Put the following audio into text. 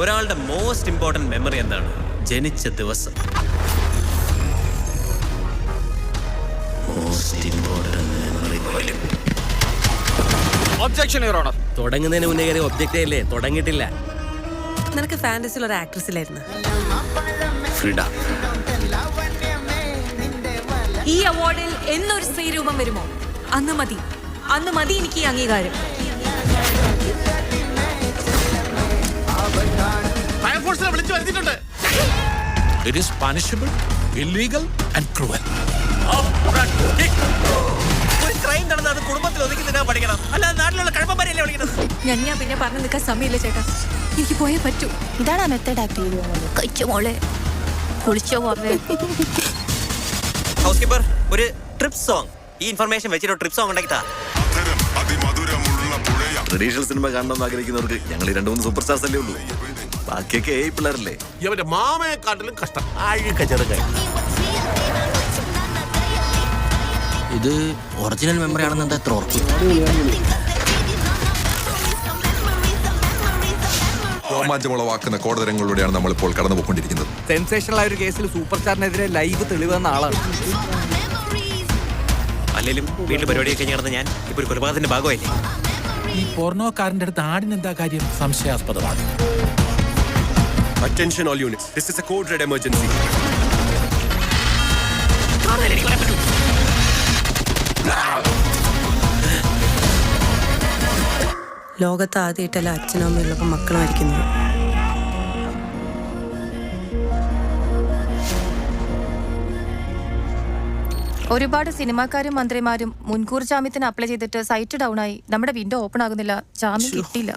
ഒരാളുടെ most important memory എന്താണ്? ജനിച്ച ദിവസം. മോസ്റ്റ് ഇമ്പോർട്ടന്റ് മെമ്മറി പോലും. Objection your honour. തുടങ്ങുന്നതിന് മുന്നേ കയറി ഒബ്ജക്റ്റ് അല്ലേ, തുടങ്ങിയിട്ടില്ല. നിനക്ക് ഫാന്റസിയിൽ ഒരു ആക്ട്രസ് ഇല്ലായിരുന്നു? ഫ്രിഡ. ഈ അവാർഡിൽ എന്നൊരു സ്ത്രീ രൂപം വരുമോ അന്ന് മതി എനിക്ക് ഈ അംഗീകാരം. ഫയർഫോഴ്സിനെ വിളിച്ചു വരുത്തിയിട്ടുണ്ട്. It is punishable, illegal and cruel. ഒരു ക്രൈം നടന്ന അത് കുടുംബത്തിൽ ഒതുക്കി പഠിക്കണം, അല്ലാതെ നാട്ടിലുള്ള കഴപ്പന്മാരെയല്ലേ പഠിക്കുന്നത്. ഞാൻ പിന്നെ പറഞ്ഞു നിൽക്കാൻ സമയമില്ല ചേട്ടാ, എനിക്ക് പോയേ പറ്റൂ. ഇതാണ് മെത്തേഡ് ആക്ട് ചെയ്തു കഴിച്ചോ മോളെ, കുളിച്ചോ പോവേ. ഹൗസ് കീപ്പർ, ഒരു ട്രിപ്പ് സോങ്. ഈ ഇൻഫർമേഷൻ വെച്ചിട്ട് ട്രിപ്പ് സോങ് ഉണ്ടാക്കിത്താ. ട്രഡീഷണൽ സിനിമ കാണണമെന്ന് ആഗ്രഹിക്കുന്നവർക്ക് ഞങ്ങൾ ഈ 2-3 സൂപ്പർ സ്റ്റാർസ് അല്ലേ ഉള്ളൂ. ബാക്കിയൊക്കെ പിള്ളേരല്ലേ. ഇവന്റെ മാമയെക്കാട്ടിലും കഷ്ടം. ഇത് ഒറിജിനൽ മെമ്മറി ആണെന്ന് എന്താ എത്ര ഉറപ്പ്? രോമാഞ്ചമുളവാക്കുന്ന കോടതിരങ്ങളിലൂടെയാണ് നമ്മളിപ്പോൾ കടന്നുപോയിക്കൊണ്ടിരിക്കുന്നത്. സെൻസേഷണൽ ആയ ഒരു കേസിൽ സൂപ്പർ സ്റ്റാറിനെതിരെ ലൈവ് തെളിവെന്ന ആളാണ്. അല്ലെങ്കിലും വീട്ടിൽ പരിപാടിയൊക്കെ കഴിഞ്ഞ് കിടന്ന് ഞാൻ ഇപ്പൊ ഒരു കൊലപാതകത്തിന്റെ ഭാഗമായില്ലേ. ഈ പോർണോക്കാരന്റെ അടുത്ത് ആടിനെന്താ കാര്യം? സംശയാസ്പദമാണ്. Attention all units. This is a code red emergency. ലോകത്ത് ആദ്യമായിട്ടല്ല അച്ഛനും അമ്മയുള്ളപ്പോൾ മക്കൾ മരിക്കുന്നത്. ഒരുപാട് സിനിമാക്കാരും മന്ത്രിമാരും മുൻകൂർ ജാമ്യത്തിന് അപ്ലൈ ചെയ്തിട്ട് സൈറ്റ് ഡൗൺ ആയി. നമ്മുടെ വിൻഡോ ഓപ്പൺ ആകുന്നില്ല, ജാമ്യം കിട്ടിയില്ല.